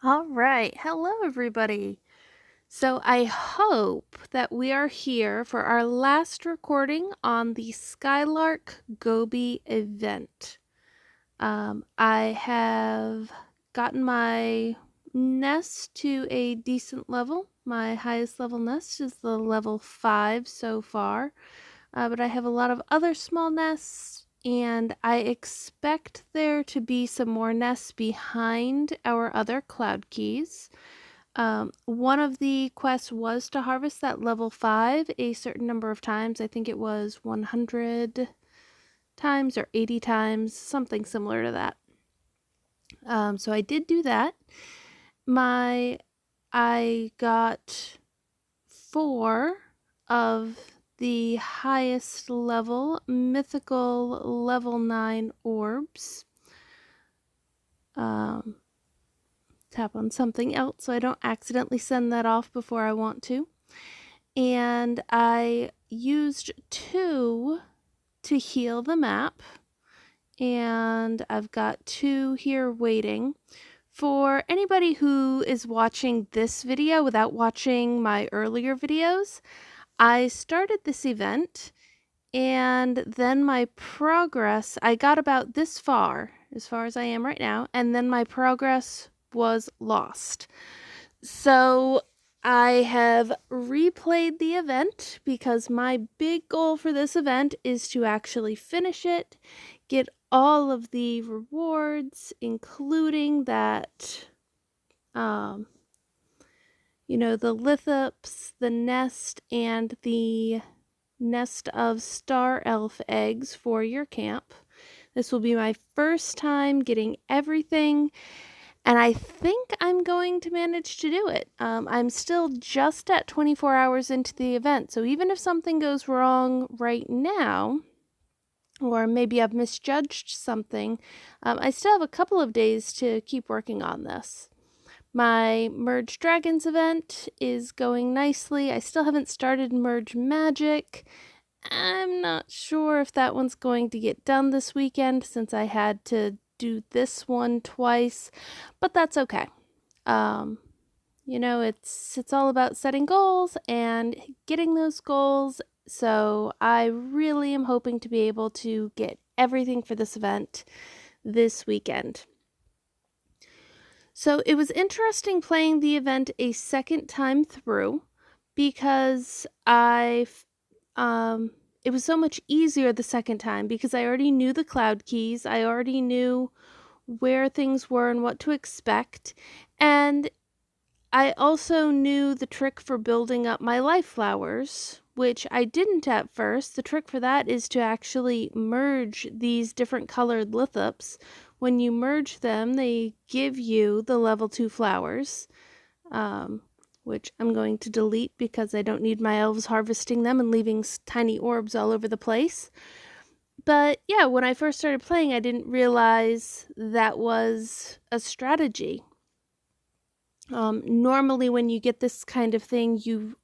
All right. Hello, everybody. So I hope that we are here for our last recording on the Skylark Gobi event. I have gotten my nest to a decent level. My highest level nest is the level 5 so far, but I have a lot of other small nests, and I expect there to be some more nests behind our other cloud keys. One of the quests was to harvest that level 5 a certain number of times. I think it was 100 times or 80 times, something similar to that. So I did do that. I got 4 of the highest level mythical level 9 orbs. Tap on something else so I don't accidentally send that off before I want to. And I used 2 to heal the map, and I've got 2 here waiting. For anybody who is watching this video without watching my earlier videos, I started this event, and then my progress, I got about this far, as far as I am right now, and then my progress was lost. So I have replayed the event because my big goal for this event is to actually finish it, get all of the rewards, including that, the lithops, the nest, and the nest of star elf eggs for your camp. This will be my first time getting everything, and I think I'm going to manage to do it. I'm still just at 24 hours into the event, so even if something goes wrong right now, or maybe I've misjudged something, I still have a couple of days to keep working on this. My Merge Dragons event is going nicely. I still haven't started Merge Magic. I'm not sure if that one's going to get done this weekend since I had to do this one twice, but that's okay. It's all about setting goals and getting those goals. So I really am hoping to be able to get everything for this event this weekend. So it was interesting playing the event a second time through because it was so much easier the second time because I already knew the cloud keys. I already knew where things were and what to expect. And I also knew the trick for building up my life flowers, which I didn't at first. The trick for that is to actually merge these different colored lithops. When you merge them, they give you the level 2 flowers, which I'm going to delete because I don't need my elves harvesting them and leaving tiny orbs all over the place. But yeah, when I first started playing, I didn't realize that was a strategy. Normally, when you get this kind of thing, you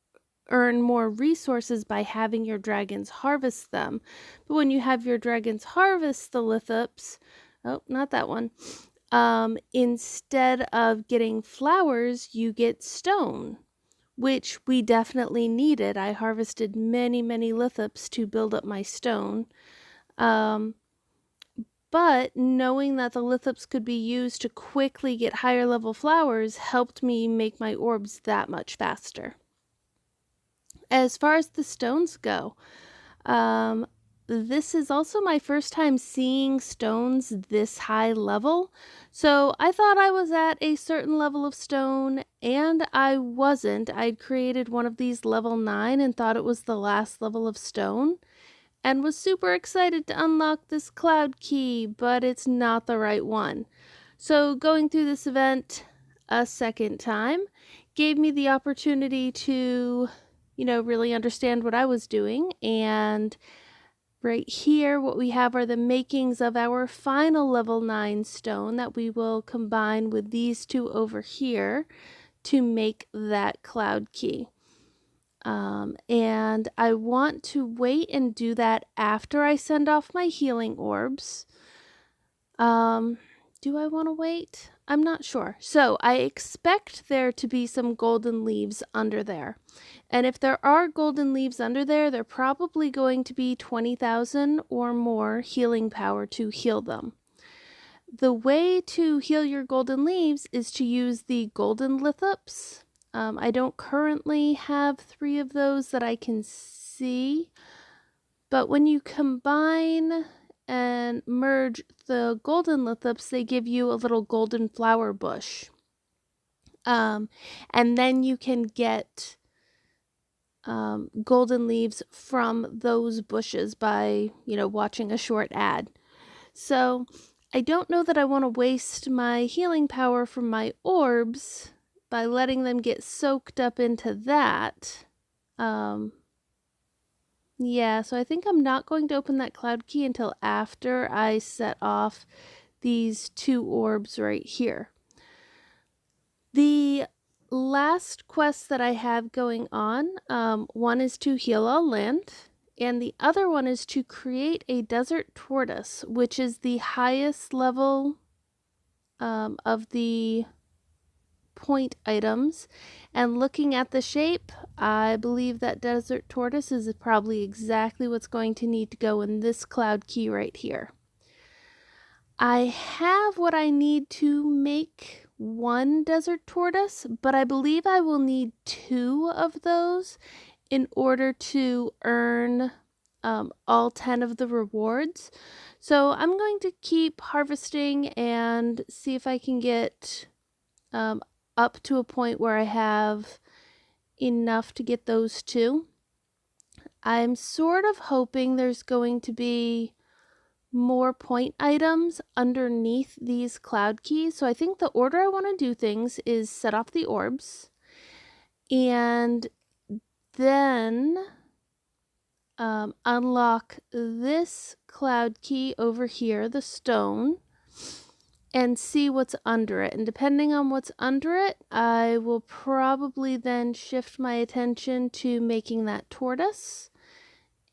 earn more resources by having your dragons harvest them. But when you have your dragons harvest the lithops, oh, not that one. Instead of getting flowers, you get stone, which we definitely needed. I harvested many, many lithops to build up my stone. But knowing that the lithops could be used to quickly get higher level flowers helped me make my orbs that much faster. As far as the stones go, this is also my first time seeing stones this high level. So I thought I was at a certain level of stone, and I wasn't. I'd created one of these level 9 and thought it was the last level of stone, and was super excited to unlock this cloud key, but it's not the right one. So going through this event a second time gave me the opportunity to, really understand what I was doing. And right here, what we have are the makings of our final level 9 stone that we will combine with these 2 over here to make that cloud key. And I want to wait and do that after I send off my healing orbs. Do I want to wait? I'm not sure. So I expect there to be some golden leaves under there. And if there are golden leaves under there, they're probably going to be 20,000 or more healing power to heal them. The way to heal your golden leaves is to use the golden lithops. I don't currently have 3 of those that I can see, but when you combine and merge the golden lithops, they give you a little golden flower bush. And then you can get golden leaves from those bushes by, watching a short ad. So I don't know that I want to waste my healing power from my orbs by letting them get soaked up into that. Yeah, so I think I'm not going to open that cloud key until after I set off these 2 orbs right here. The last quest that I have going on, one is to heal all land, and the other one is to create a desert tortoise, which is the highest level of the point items. And looking at the shape, I believe that desert tortoise is probably exactly what's going to need to go in this cloud key right here. I have what I need to make 1 desert tortoise, but I believe I will need 2 of those in order to earn all 10 of the rewards. So I'm going to keep harvesting and see if I can get up to a point where I have enough to get those 2. I'm sort of hoping there's going to be more point items underneath these cloud keys. So I think the order I want to do things is set off the orbs and then unlock this cloud key over here, the stone, and see what's under it. And depending on what's under it, I will probably then shift my attention to making that tortoise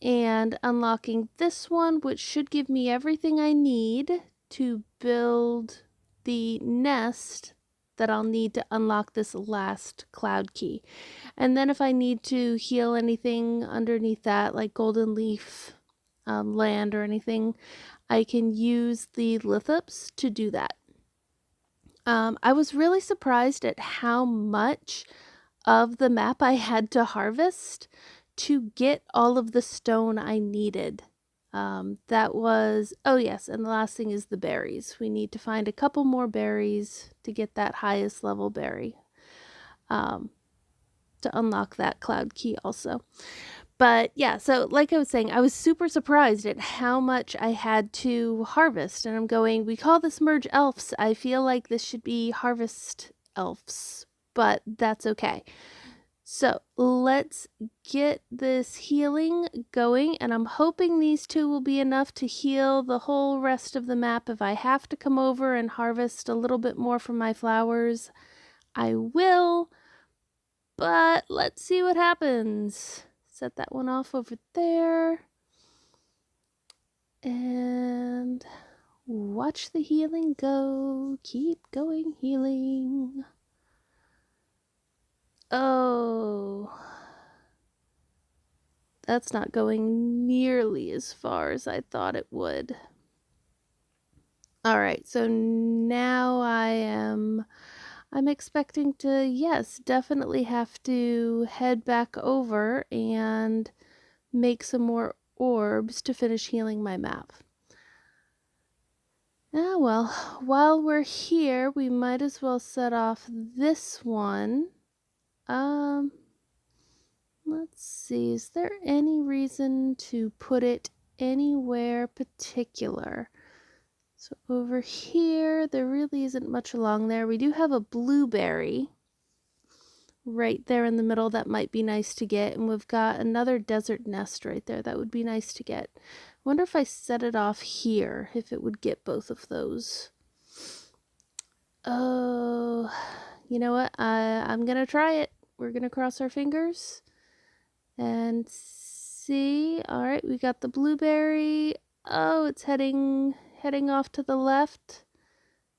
and unlocking this one, which should give me everything I need to build the nest that I'll need to unlock this last cloud key. And then if I need to heal anything underneath that, like golden leaf land or anything, I can use the lithops to do that. I was really surprised at how much of the map I had to harvest to get all of the stone I needed. That was, oh yes, and the last thing is the berries. We need to find a couple more berries to get that highest level berry, to unlock that cloud key also. But yeah, so like I was saying, I was super surprised at how much I had to harvest. And I'm going, we call this merge elves. I feel like this should be harvest elves, but that's okay. So let's get this healing going. And I'm hoping these 2 will be enough to heal the whole rest of the map. If I have to come over and harvest a little bit more from my flowers, I will. But let's see what happens. Set that one off over there. And watch the healing go. Keep going, healing. Oh, that's not going nearly as far as I thought it would. All right, so now I'm expecting to, yes, definitely have to head back over and make some more orbs to finish healing my map. Ah, well, while we're here, we might as well set off this one. Let's see, is there any reason to put it anywhere particular? So over here, there really isn't much along there. We do have a blueberry right there in the middle that might be nice to get. And we've got another desert nest right there that would be nice to get. I wonder if I set it off here, if it would get both of those. Oh, you know what? I'm going to try it. We're going to cross our fingers and see. All right, we got the blueberry. Oh, it's heading off to the left.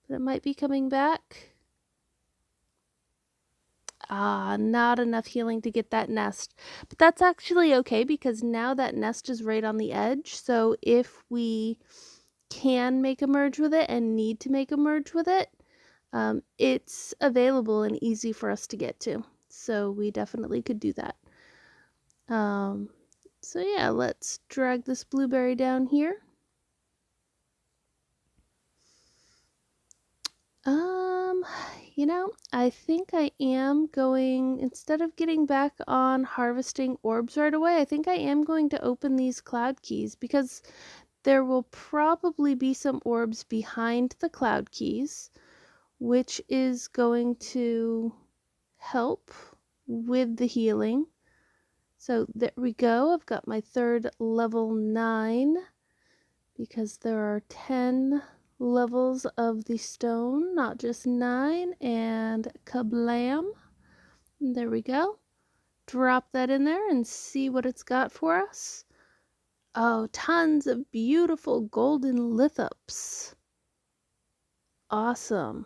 but it might be coming back. Not enough healing to get that nest. But that's actually okay because now that nest is right on the edge. So if we can make a merge with it and need to make a merge with it, it's available and easy for us to get to. So we definitely could do that. So yeah, let's drag this blueberry down here. I think I am going, instead of getting back on harvesting orbs right away, I think I am going to open these cloud keys because there will probably be some orbs behind the cloud keys, which is going to help with the healing. So there we go. I've got my third level 9 because there are 10 levels of the stone, not just 9, and kablam. There we go. Drop that in there and see what it's got for us. Oh, tons of beautiful golden lithops. Awesome.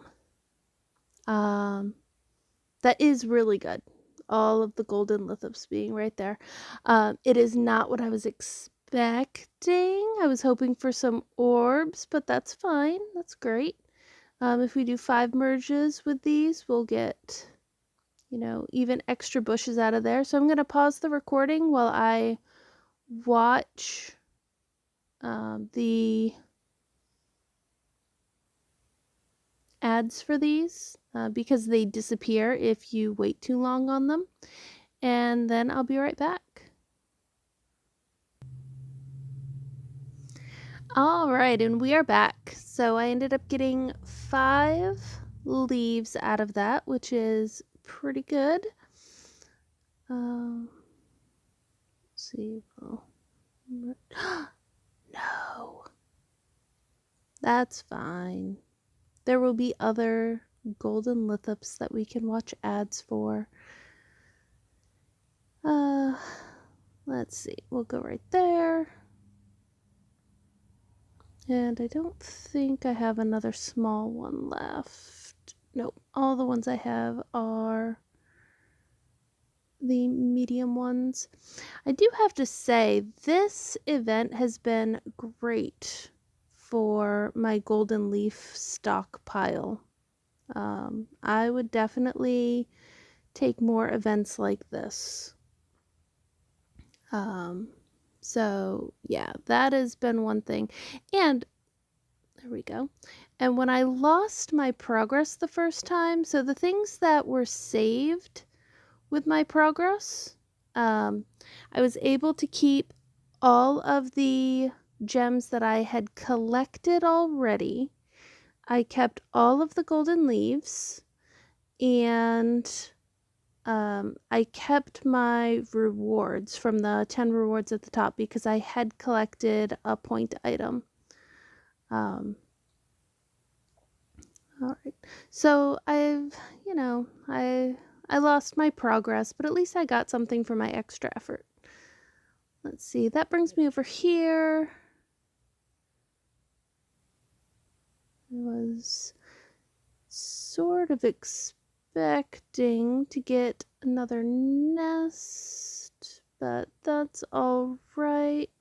That is really good. All of the golden lithops being right there. It is not what I was expecting. I was hoping for some orbs, but that's fine. That's great. If we do 5 merges with these, we'll get, even extra bushes out of there. So I'm going to pause the recording while I watch the ads for these because they disappear if you wait too long on them. And then I'll be right back. All right, and we are back. So I ended up getting 5 leaves out of that, which is pretty good. Let's see. No. That's fine. There will be other golden lithops that we can watch ads for. Let's see. We'll go right there. And I don't think I have another small one left. Nope. All the ones I have are the medium ones. I do have to say, this event has been great for my golden leaf stockpile. I would definitely take more events like this. So yeah, that has been one thing. And there we go. And when I lost my progress the first time, so the things that were saved with my progress, I was able to keep all of the gems that I had collected already. I kept all of the golden leaves, and I kept my rewards from the 10 rewards at the top because I had collected a point item. All right. So I lost my progress, but at least I got something for my extra effort. Let's see. That brings me over here. I was sort of expecting to get another nest, but that's all right.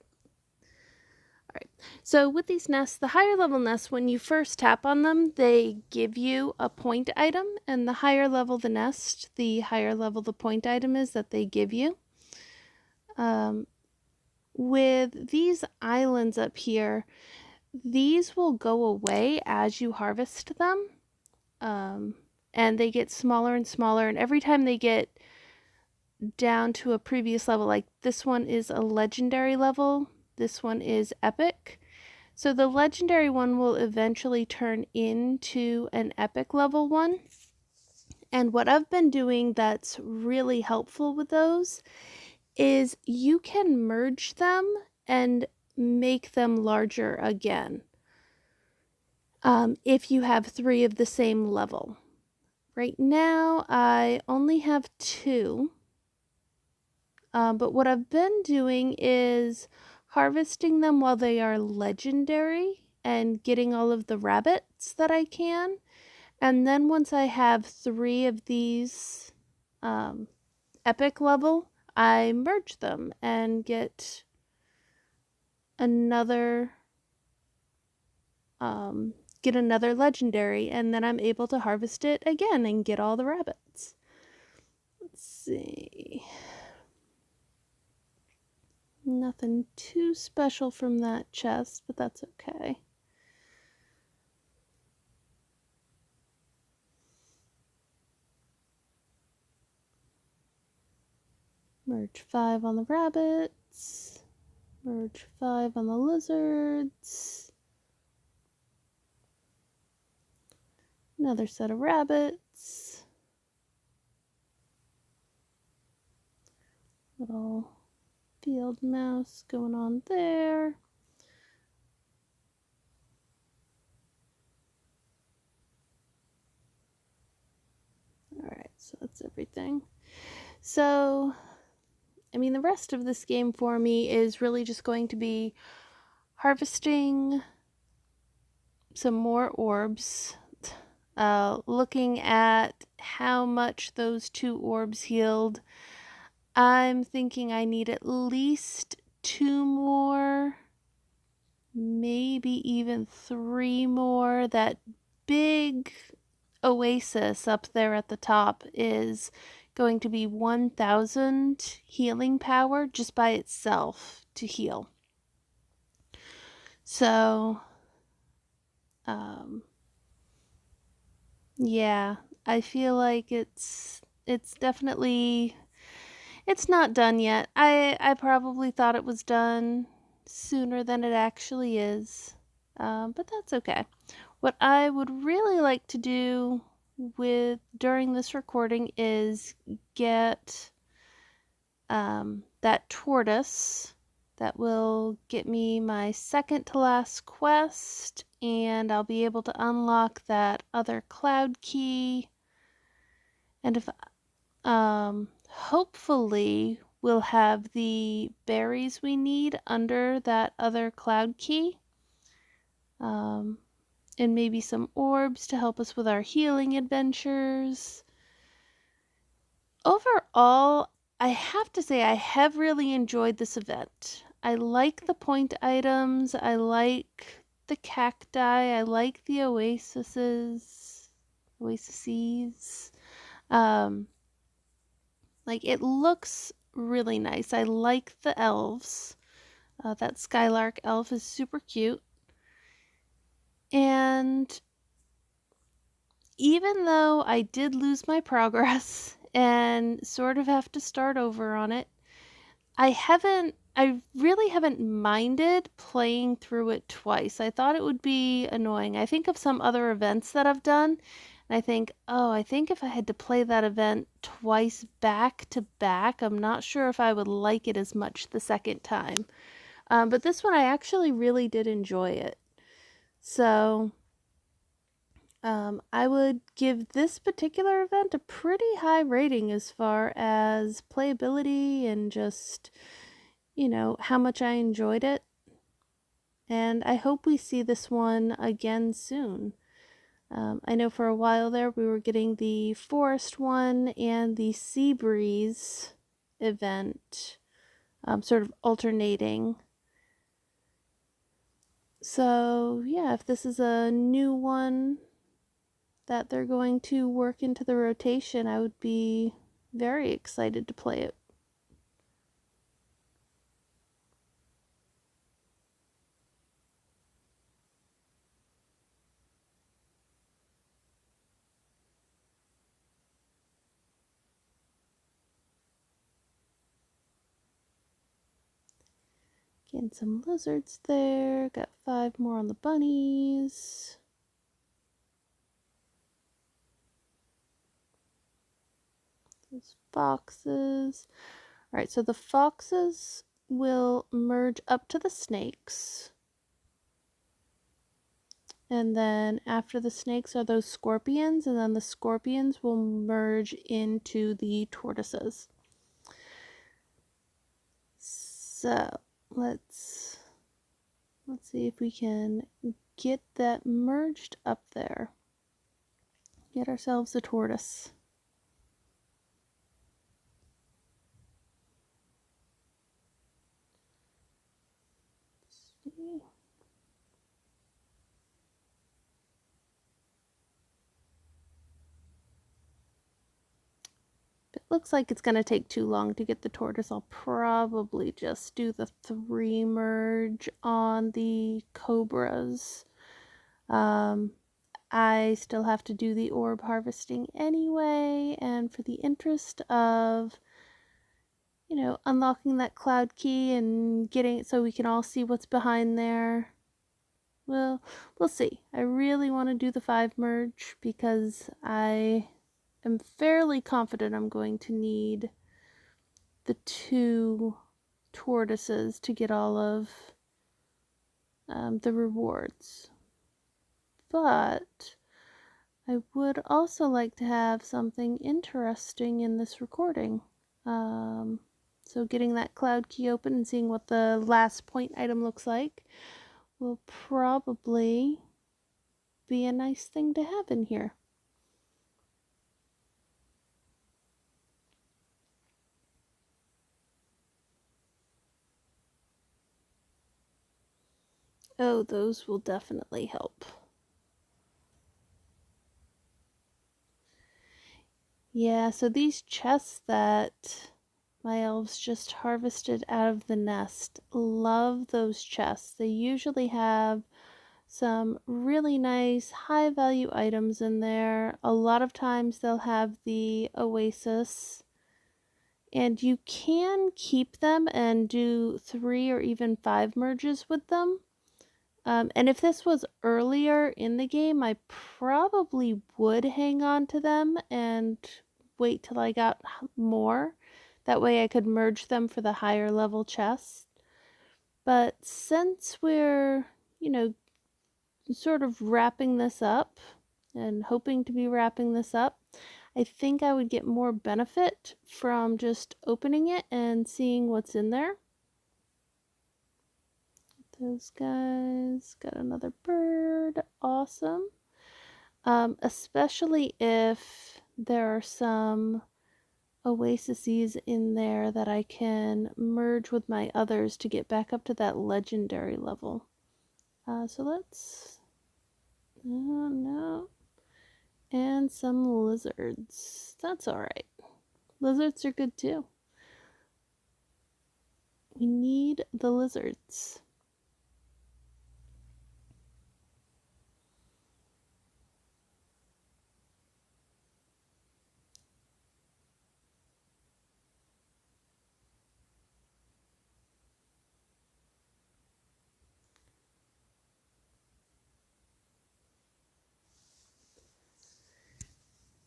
All right. So with these nests, the higher level nests, when you first tap on them, they give you a point item, and the higher level the nest, the higher level the point item is that they give you. With these islands up here, these will go away as you harvest them. And they get smaller and smaller, and every time they get down to a previous level, like this one is a legendary level, this one is epic. So the legendary one will eventually turn into an epic level one. And what I've been doing that's really helpful with those is you can merge them and make them larger again if you have 3 of the same level. Right now I only have 2, but what I've been doing is harvesting them while they are legendary and getting all of the rabbits that I can. And then once I have 3 of these epic level, I merge them and another get another legendary, and then I'm able to harvest it again and get all the rabbits. Let's see. Nothing too special from that chest, but that's okay. Merge 5 on the rabbits. Merge 5 on the lizards. Another set of rabbits. Little field mouse going on there. Alright, so that's everything. So, I mean, the rest of this game for me is really just going to be harvesting some more orbs, looking at how much those 2 orbs healed. I'm thinking I need at least 2 more, maybe even 3 more. That big oasis up there at the top is going to be 1,000 healing power just by itself to heal. So, yeah, I feel like it's definitely, it's not done yet. I probably thought it was done sooner than it actually is, but that's okay. What I would really like to do during this recording is get that tortoise. That will get me my second to last quest, and I'll be able to unlock that other cloud key. And if hopefully we'll have the berries we need under that other cloud key. And maybe some orbs to help us with our healing adventures. Overall, I have to say I have really enjoyed this event. I like the point items, I like the cacti, I like the oases. Like, it looks really nice. I like the elves. That Skylark elf is super cute. And even though I did lose my progress and sort of have to start over on it, I really haven't minded playing through it twice. I thought it would be annoying. I think of some other events that I've done, and I think, oh, I think if I had to play that event twice back to back, I'm not sure if I would like it as much the second time. But this one, I actually really did enjoy it. So, I would give this particular event a pretty high rating as far as playability and just, how much I enjoyed it. And I hope we see this one again soon. I know for a while there we were getting the forest one and the sea breeze event sort of alternating. So yeah, if this is a new one that they're going to work into the rotation, I would be very excited to play it. Getting some lizards there. Got 5 more on the bunnies. Those foxes. Alright, so the foxes will merge up to the snakes. And then after the snakes are those scorpions, and then the scorpions will merge into the tortoises. So let's see if we can get that merged up there. Get ourselves a tortoise. If it looks like it's going to take too long to get the tortoise, I'll probably just do the 3 merge on the cobras. I still have to do the orb harvesting anyway, and for the interest of, you know, unlocking that cloud key and getting it so we can all see what's behind there, well, we'll see. I really want to do the 5 merge because I am fairly confident I'm going to need the 2 tortoises to get all of the rewards. But I would also like to have something interesting in this recording. So getting that cloud key open and seeing what the last point item looks like will probably be a nice thing to have in here. Oh, those will definitely help. Yeah, so these chests that my elves just harvested out of the nest, love those chests. They usually have some really nice high value items in there. A lot of times they'll have the oasis, and you can keep them and do 3 or even 5 merges with them. And if this was earlier in the game, I probably would hang on to them and wait till I got more. That way I could merge them for the higher level chests. But since we're, you know, sort of wrapping this up and hoping to be wrapping this up, I think I would get more benefit from just opening it and seeing what's in there. Those guys got another bird. Awesome. Especially if there are some oases in there that I can merge with my others to get back up to that legendary level. So let's... no. And some lizards. That's alright. Lizards are good too. We need the lizards.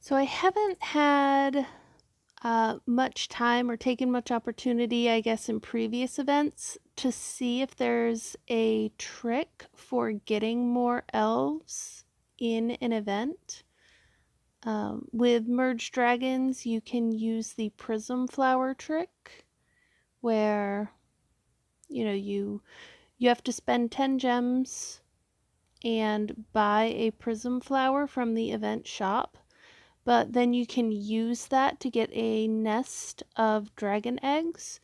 So I haven't had much time or taken much opportunity, I guess, in previous events to see if there's a trick for getting more elves in an event. With merged dragons, you can use the prism flower trick, where you have to spend 10 gems and buy a prism flower from the event shop. But then you can use that to get a nest of dragon eggs,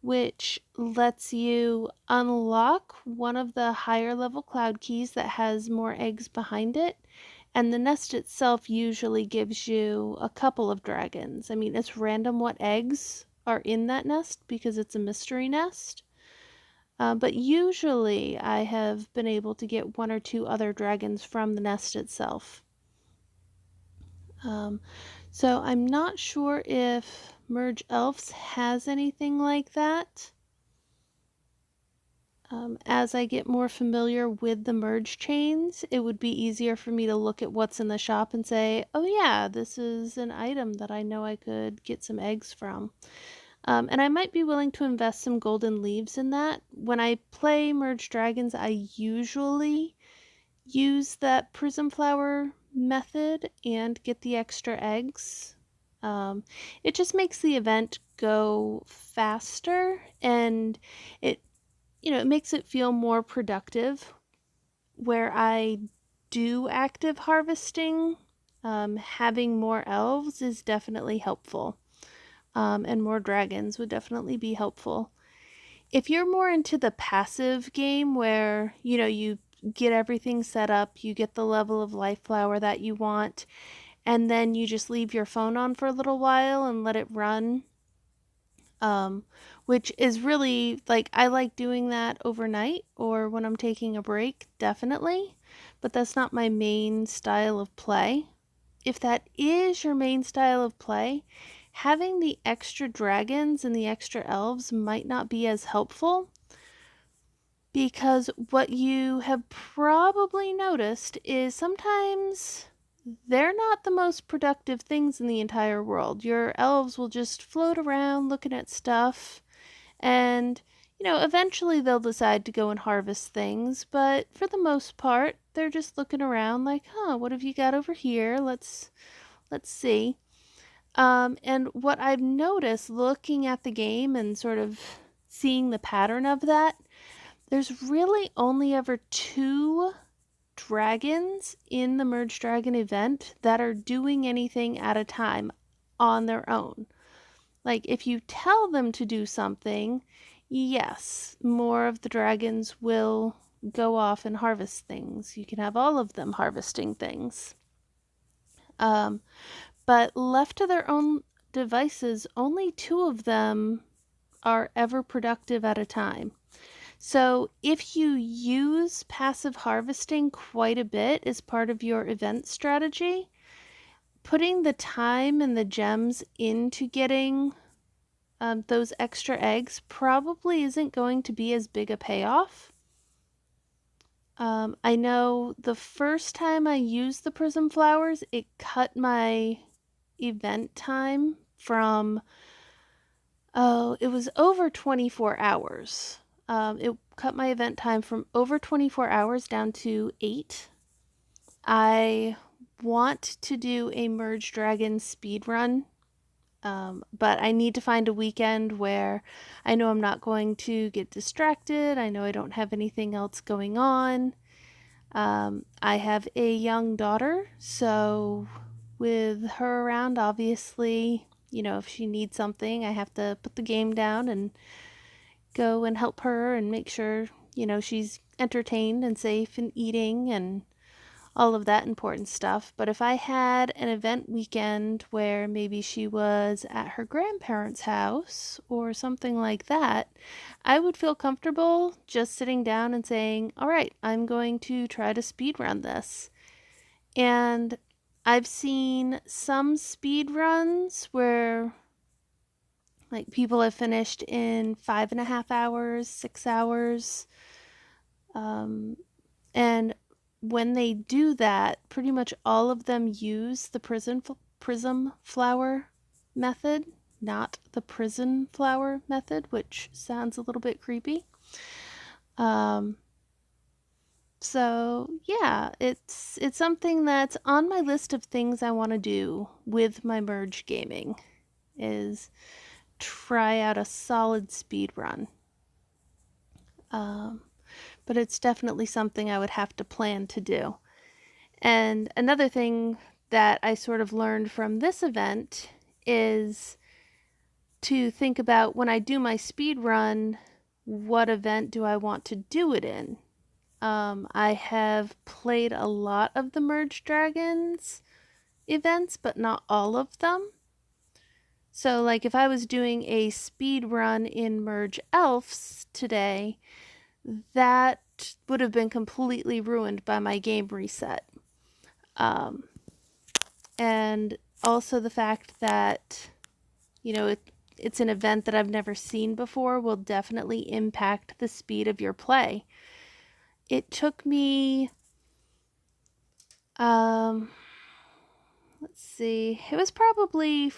which lets you unlock one of the higher level cloud keys that has more eggs behind it. And the nest itself usually gives you a couple of dragons. I mean, it's random what eggs are in that nest because it's a mystery nest. But usually I have been able to get 1 or 2 other dragons from the nest itself. So I'm not sure if Merge Elves has anything like that. As I get more familiar with the merge chains, it would be easier for me to look at what's in the shop and say, oh yeah, this is an item that I know I could get some eggs from. And I might be willing to invest some golden leaves in that. When I play Merge Dragons, I usually use that prism flower method and get the extra eggs. It just makes the event go faster, and it makes it feel more productive where I do active harvesting, having more elves is definitely helpful. And more dragons would definitely be helpful. If you're more into the passive game where, you get everything set up, you get the level of life flower that you want, and then you just leave your phone on for a little while and let it run, which is really like, I like doing that overnight or when I'm taking a break, definitely, but that's not my main style of play. If that is your main style of play, having the extra dragons and the extra elves might not be as helpful, because what you have probably noticed is sometimes they're not the most productive things in the entire world. Your elves will just float around looking at stuff, and eventually they'll decide to go and harvest things, but for the most part, they're just looking around like, huh, what have you got over here? Let's see. And what I've noticed looking at the game and sort of seeing the pattern of that, there's really only ever 2 dragons in the Merge Dragon event that are doing anything at a time on their own. Like, if you tell them to do something, yes, more of the dragons will go off and harvest things. You can have all of them harvesting things. But left to their own devices, only 2 of them are ever productive at a time. So if you use passive harvesting quite a bit as part of your event strategy, putting the time and the gems into getting those extra eggs probably isn't going to be as big a payoff. I know the first time I used the prism flowers, it cut my event time from, it was over 24 hours. It cut my event time from over 24 hours down to 8. I want to do a Merge Dragon speed run, but I need to find a weekend where I know I'm not going to get distracted. I know I don't have anything else going on. I have a young daughter, so with her around, obviously, if she needs something, I have to put the game down and go and help her and make sure, she's entertained and safe and eating and all of that important stuff. But if I had an event weekend where maybe she was at her grandparents' house or something like that, I would feel comfortable just sitting down and saying, all right, I'm going to try to speed run this. And I've seen some speed runs where like people have finished in 5.5 hours, 6 hours. And when they do that, pretty much all of them use the prism flower method, not the prison flower method, which sounds a little bit creepy. So yeah, it's something that's on my list of things I want to do with my merge gaming, is try out a solid speed run. But it's definitely something I would have to plan to do. And another thing that I sort of learned from this event is to think about, when I do my speed run, what event do I want to do it in? I have played a lot of the Merge Dragons events, but not all of them. So like if I was doing a speed run in Merge Elfs today, that would have been completely ruined by my game reset. And also the fact that, it's an event that I've never seen before will definitely impact the speed of your play. It took me, let's see, it was probably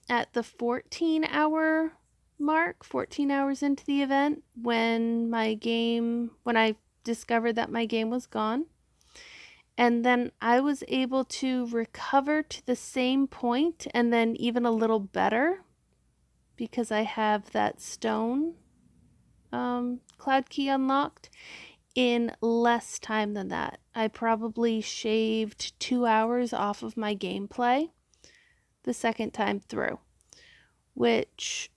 at the 14-hour mark, 14 hours into the event, when I discovered that my game was gone. And then I was able to recover to the same point and then even a little better, because I have that stone cloud key unlocked in less time than that. I probably shaved 2 hours off of my gameplay the second time through, which,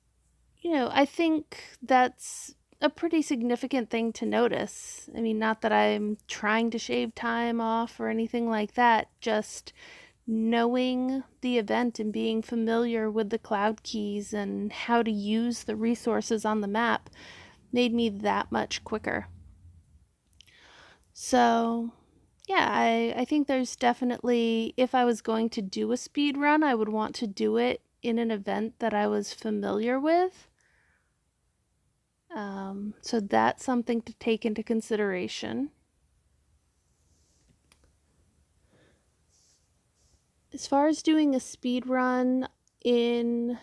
I think that's a pretty significant thing to notice. I mean, not that I'm trying to shave time off or anything like that, just knowing the event and being familiar with the cloud keys and how to use the resources on the map made me that much quicker. So, yeah, I think there's definitely, if I was going to do a speed run, I would want to do it in an event that I was familiar with. So that's something to take into consideration. As far as doing a speed run in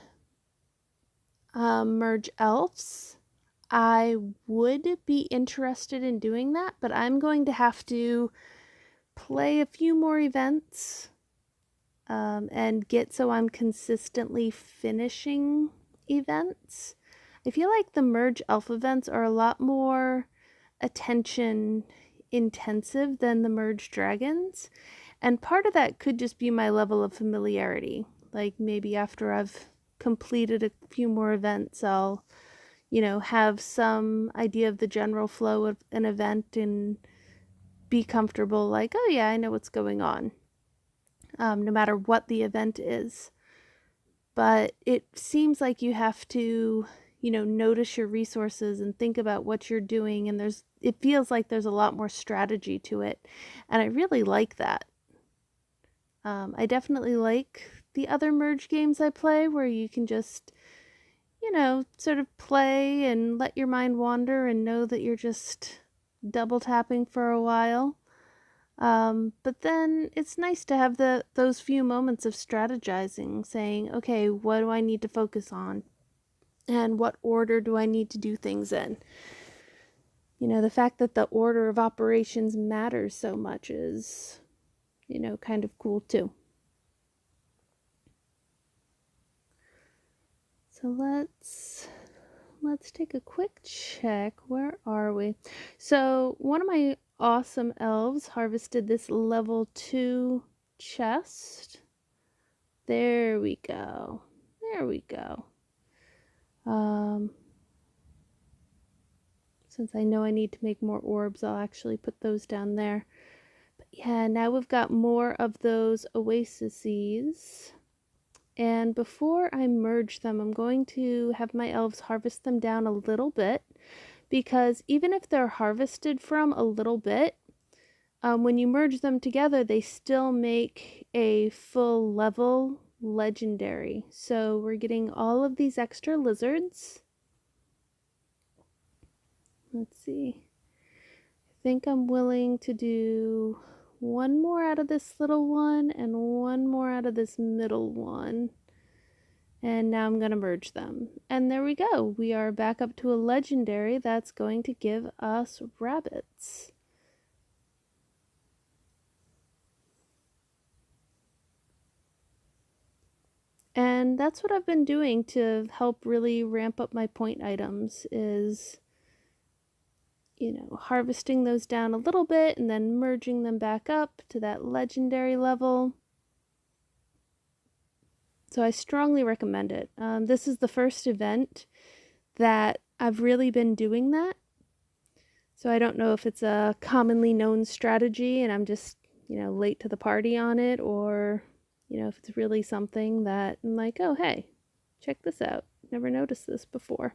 Merge Elves, I would be interested in doing that, but I'm going to have to play a few more events and get so I'm consistently finishing events. I feel like the Merge Elf events are a lot more attention intensive than the Merge Dragons. And part of that could just be my level of familiarity. Like maybe after I've completed a few more events, I'll, have some idea of the general flow of an event and be comfortable, like, oh yeah, I know what's going on, no matter what the event is. But it seems like you have to, notice your resources and think about what you're doing. And it feels like there's a lot more strategy to it. And I really like that. I definitely like the other merge games I play where you can just, sort of play and let your mind wander and know that you're just double tapping for a while. But then it's nice to have those few moments of strategizing, saying, okay, what do I need to focus on? And what order do I need to do things in? The fact that the order of operations matters so much is, kind of cool too. So let's take a quick check. Where are we? So one of my awesome elves harvested this level 2 chest. There we go. There we go. Since I know I need to make more orbs, I'll actually put those down there. But yeah, now we've got more of those oases. And before I merge them, I'm going to have my elves harvest them down a little bit, because even if they're harvested from a little bit, when you merge them together, they still make a full level legendary. So we're getting all of these extra lizards. Let's see. I think I'm willing to do one more out of this little one and one more out of this middle one. And now I'm going to merge them. And there we go. We are back up to a legendary that's going to give us rabbits. And that's what I've been doing to help really ramp up my point items is, harvesting those down a little bit and then merging them back up to that legendary level. So I strongly recommend it. This is the first event that I've really been doing that. So I don't know if it's a commonly known strategy and I'm just, late to the party on it, or, if it's really something that I'm like, oh, hey, check this out. Never noticed this before.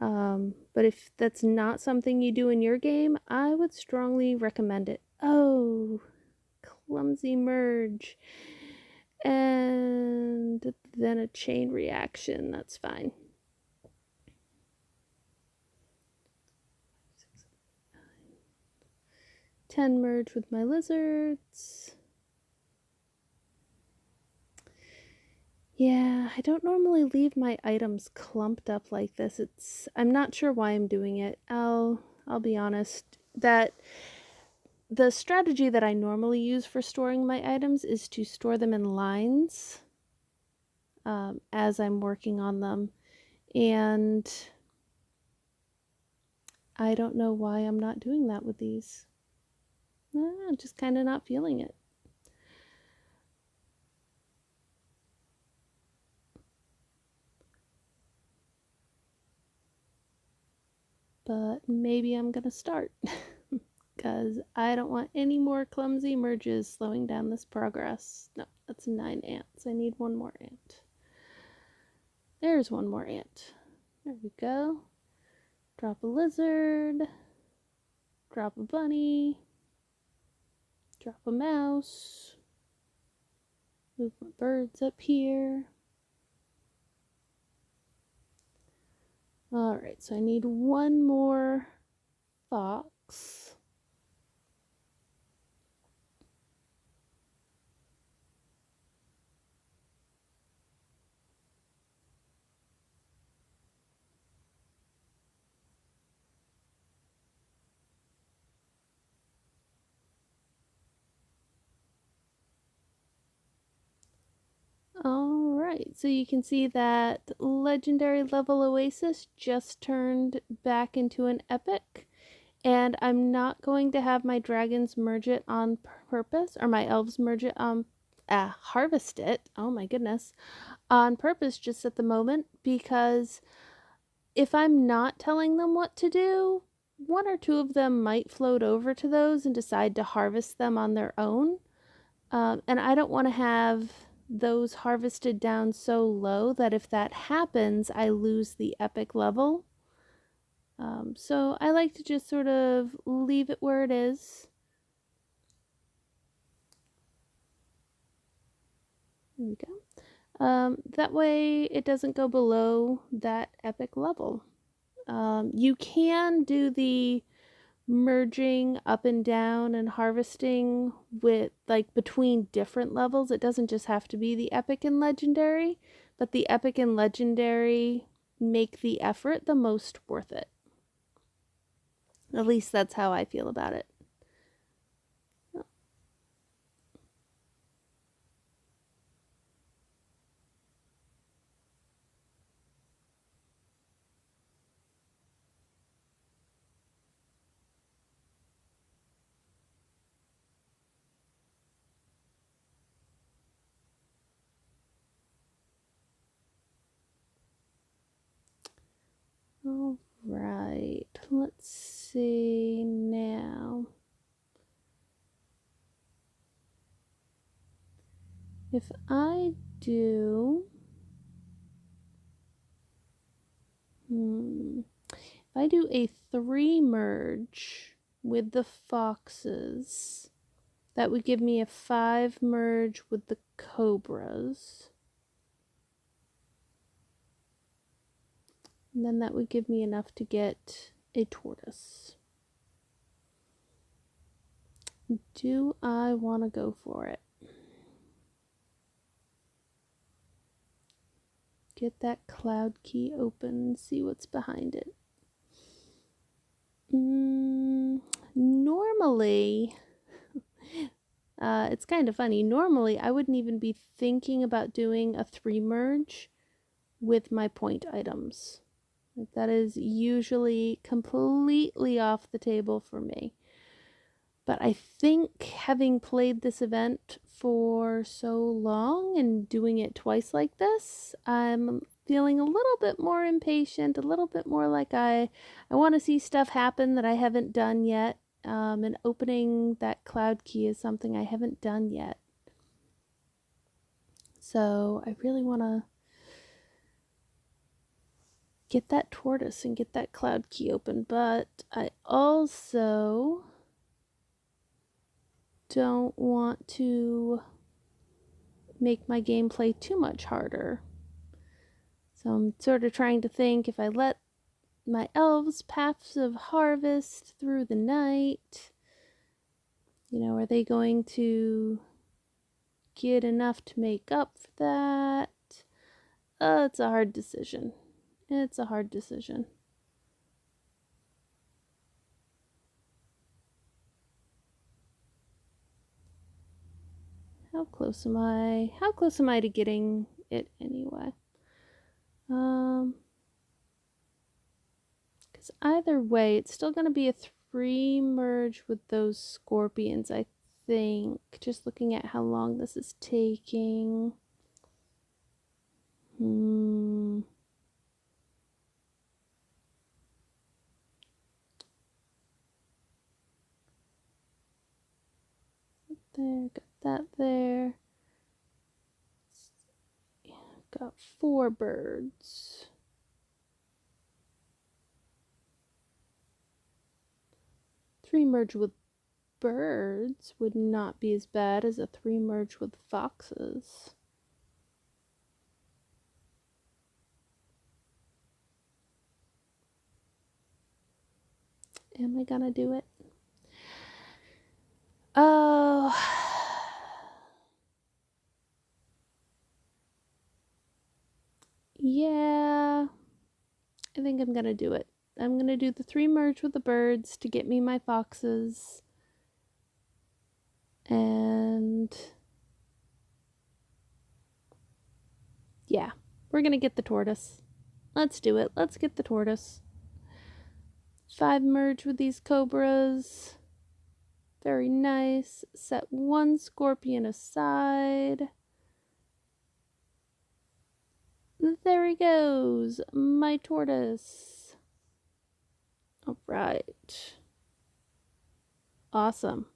But if that's not something you do in your game, I would strongly recommend it. Oh, clumsy merge. And then a chain reaction. That's fine. 10 merge with my lizards. Yeah, I don't normally leave my items clumped up like this. I'm not sure why I'm doing it. I'll be honest. That the strategy that I normally use for storing my items is to store them in lines as I'm working on them. And I don't know why I'm not doing that with these. I'm just kind of not feeling it. But maybe I'm gonna start because I don't want any more clumsy merges slowing down this progress. No, that's 9 ants. I need one more ant. There's one more ant. There we go. Drop a lizard. Drop a bunny. Drop a mouse. Move my birds up here. Alright, so I need one more fox. Alright, so you can see that legendary level oasis just turned back into an epic. And I'm not going to have my dragons merge it on purpose, or my elves merge it on, harvest it, oh my goodness, on purpose just at the moment, because if I'm not telling them what to do, one or two of them might float over to those and decide to harvest them on their own. And I don't want to have those harvested down so low that if that happens, I lose the epic level. So I like to just sort of leave it where it is. There we go. That way it doesn't go below that epic level. You can do the merging up and down and harvesting with like between different levels. It doesn't just have to be the epic and legendary, but the epic and legendary make the effort the most worth it. At least that's how I feel about it. All right, let's see now. If I do, if I do a 3 merge with the foxes, that would give me a 5 merge with the cobras. And then that would give me enough to get a tortoise. Do I want to go for it? Get that cloud key open and see what's behind it. Normally, it's kind of funny. Normally, I wouldn't even be thinking about doing a 3 merge with my point items. That is usually completely off the table for me. But I think having played this event for so long and doing it twice like this, I'm feeling a little bit more impatient, a little bit more like I want to see stuff happen that I haven't done yet. And opening that cloud key is something I haven't done yet. So I really want to get that tortoise and get that cloud key open, but I also don't want to make my gameplay too much harder. So I'm sort of trying to think, if I let my elves passive harvest through the night, are they going to get enough to make up for that? It's a hard decision. It's a hard decision. How close am I? How close am I to getting it anyway? Because either way, it's still going to be a 3 merge with those scorpions, I think. Just looking at how long this is taking. There, got that there. Got 4 birds. 3 merge with birds would not be as bad as a 3 merge with foxes. Am I gonna do it? Oh. Yeah. I think I'm gonna do it. I'm gonna do the 3 merge with the birds to get me my foxes. And yeah, we're gonna get the tortoise. Let's do it. Let's get the tortoise. 5 merge with these cobras. Very nice. Set 1 scorpion aside. There he goes, my tortoise. All right. Awesome.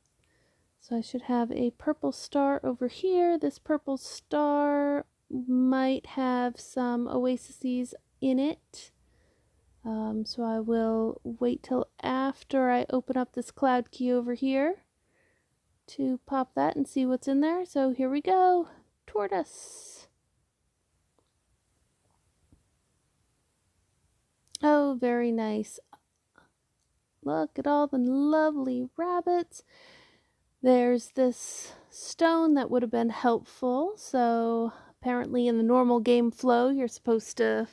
So I should have a purple star over here. This purple star might have some oases in it. So I will wait till after I open up this cloud key over here to pop that and see what's in there. So here we go. Tortoise. Oh, very nice. Look at all the lovely rabbits. There's this stone that would have been helpful. So apparently in the normal game flow, you're supposed to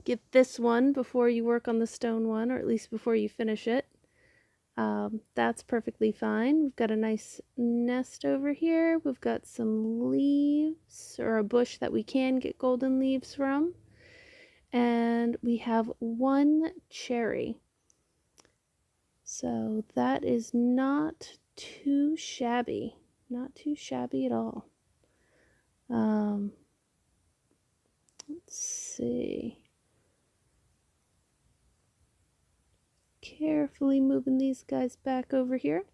get this one before you work on the stone one, or at least before you finish it. That's perfectly fine. We've got a nice nest over here. We've got some leaves, or a bush that we can get golden leaves from. And we have 1 cherry. So that is not too shabby. Not too shabby at all. Let's see. Carefully moving these guys back over here.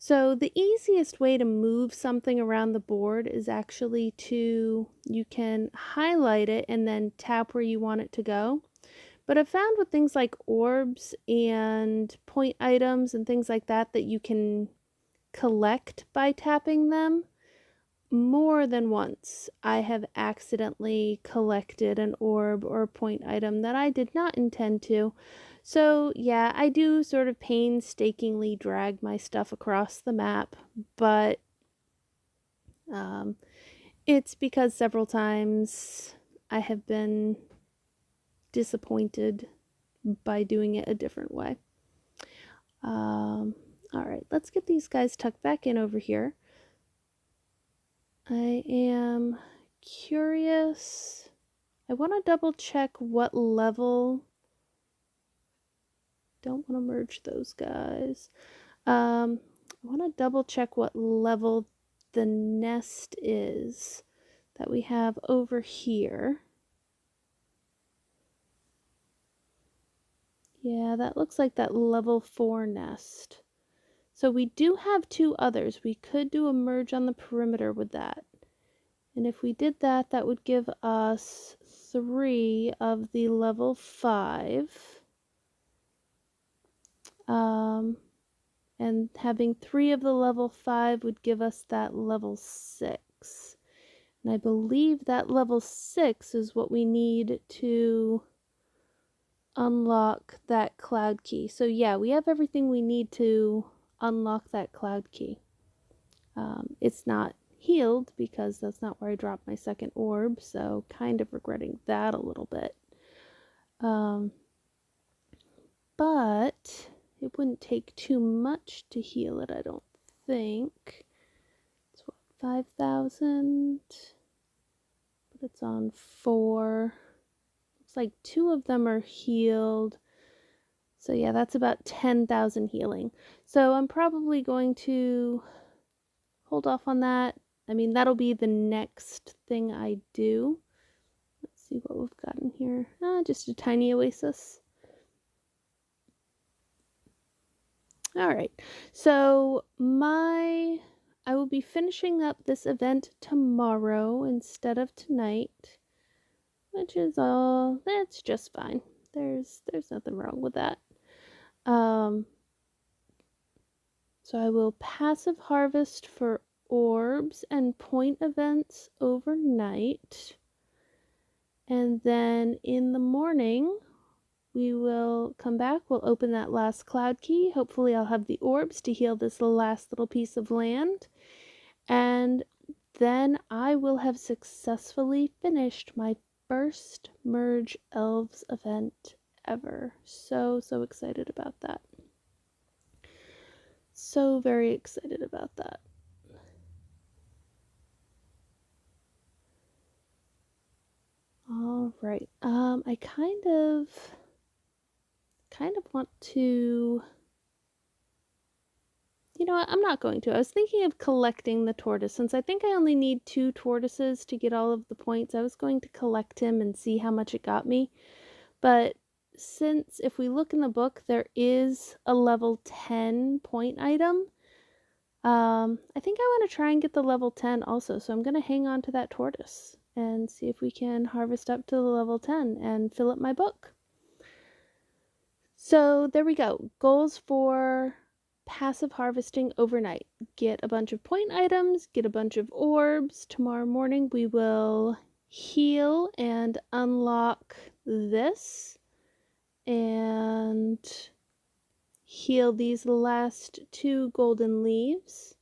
So the easiest way to move something around the board is actually you can highlight it and then tap where you want it to go. But I've found with things like orbs and point items and things like that that you can collect by tapping them, more than once I have accidentally collected an orb or a point item that I did not intend to. So yeah, I do sort of painstakingly drag my stuff across the map, but it's because several times I have been disappointed by doing it a different way. Alright, let's get these guys tucked back in over here. I am curious. I want to double check what level. Don't want to merge those guys. I want to double check what level the nest is that we have over here. Yeah, that looks like that level 4 nest. So we do have 2 others. We could do a merge on the perimeter with that. And if we did that, that would give us 3 of the level 5. And having 3 of the level 5 would give us that level 6. And I believe that level 6 is what we need to unlock that cloud key. So yeah, we have everything we need to unlock that cloud key. It's not healed because that's not where I dropped my second orb, so kind of regretting that a little bit. But it wouldn't take too much to heal it, I don't think. It's what, 5,000? But it's on 4. Looks like 2 of them are healed. So yeah, that's about 10,000 healing. So I'm probably going to hold off on that. I mean, that'll be the next thing I do. Let's see what we've got in here. Just a tiny oasis. All right. So I will be finishing up this event tomorrow instead of tonight, which is that's just fine. There's nothing wrong with that. So I will passive harvest for orbs and point events overnight. And then in the morning, we will come back. We'll open that last cloud key. Hopefully I'll have the orbs to heal this last little piece of land. And then I will have successfully finished my first Merge Elves event ever. So excited about that. So very excited about that. All right. I kind of want to. You know what? I'm not going to. I was thinking of collecting the tortoise since I think I only need 2 tortoises to get all of the points. I was going to collect him and see how much it got me. But since if we look in the book, there is a level 10 point item. I think I want to try and get the level 10 also. So I'm going to hang on to that tortoise and see if we can harvest up to the level 10 and fill up my book. So there we go. Goals for passive harvesting overnight. Get a bunch of point items, get a bunch of orbs. Tomorrow morning we will heal and unlock this and heal these last 2 golden leaves.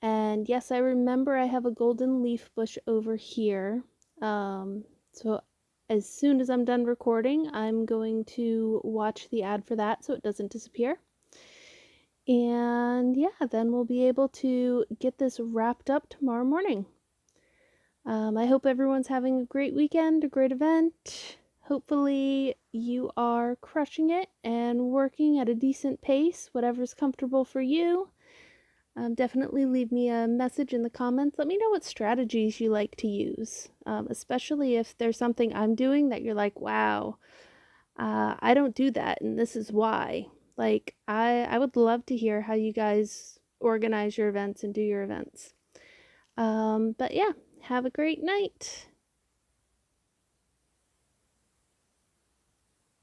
And yes, I remember I have a golden leaf bush over here. So as soon as I'm done recording, I'm going to watch the ad for that so it doesn't disappear. And yeah, then we'll be able to get this wrapped up tomorrow morning. I hope everyone's having a great weekend, a great event. Hopefully you are crushing it and working at a decent pace, whatever's comfortable for you. Definitely leave me a message in the comments. Let me know what strategies you like to use, especially if there's something I'm doing that you're like, wow, I don't do that, and this is why. Like, I would love to hear how you guys organize your events and do your events. But yeah, have a great night.